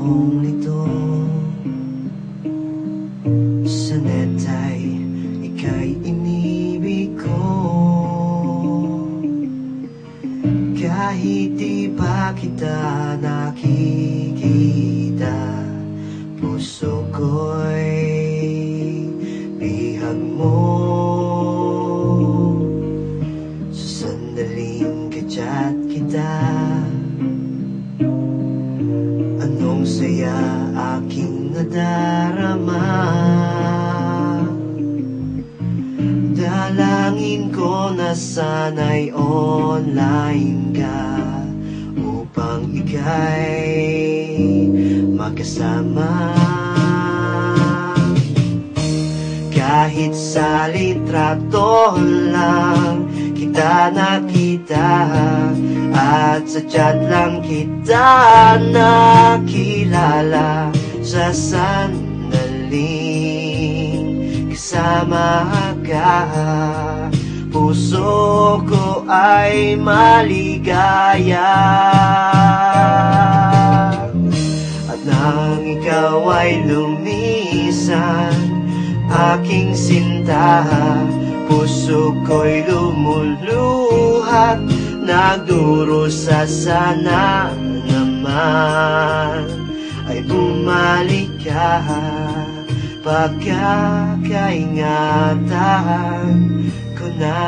panahong ito. Sana'y ika'y inibig ko, kahit di pa kita nakikita. Puso ko'y bihag mo. Sa sandaling kadyat kita, anong saya aking nadarama. Dalangin ko na sana'y online ka, upang ika'y magkasama. Kahit sa litrato lang kita nakita, at sa chat lang kita nakilala. Sa sandaling kasama ka, puso ko ay maligaya. At nang ikaw ay lumisan, aking sinta, puso ko'y lumuluhat, nagdurusa. Sana naman ay bumalik ka, pagkakaingatan ko na.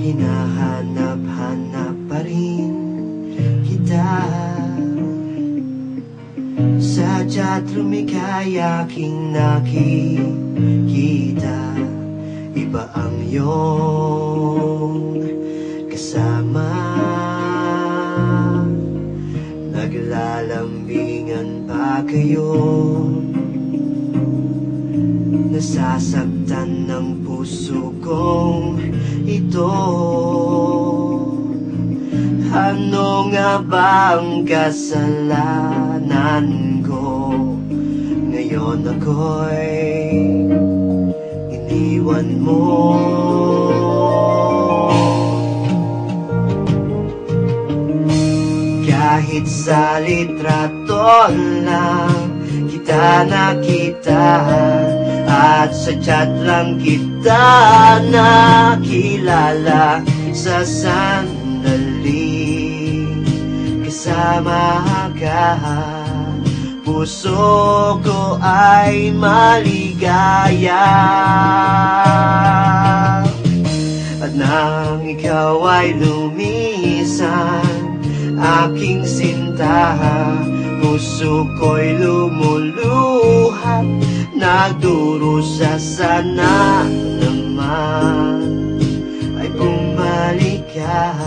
Hinahanap-hanap pa rin kita. Sa chatroom ika'y aking nakikita. Iba ang iyong kasama, naglalambingan pa kayo. Nasasaktan ng puso kong ito. Ano nga ba ang kasalanan ko? Ngayon ako'y iniwan mo. Kahit sa litrato lang kita nakita, at sa chat lang kita nakilala. Sa sandaling kasama ka, puso ko ay maligaya. At nang ikaw ay lumisan, aking sinta, puso ko'y lumuluhat, nagdurusa. Sana naman ay bumalik ka,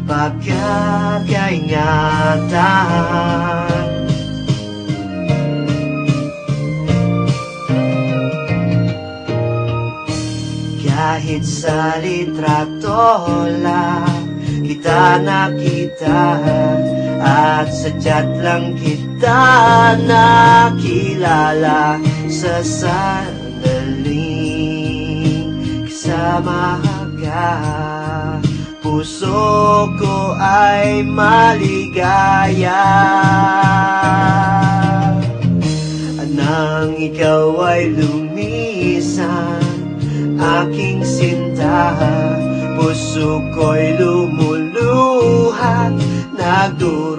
pagkakaingatan. Kahit sa litrato lang kita nakita, at sa chat lang kita nakilala. Sa sandaling kasama ka, puso ko ay maligaya. At nang ikaw ay lumisan, aking sinta, puso ko'y lumuluhat, nagdurusa.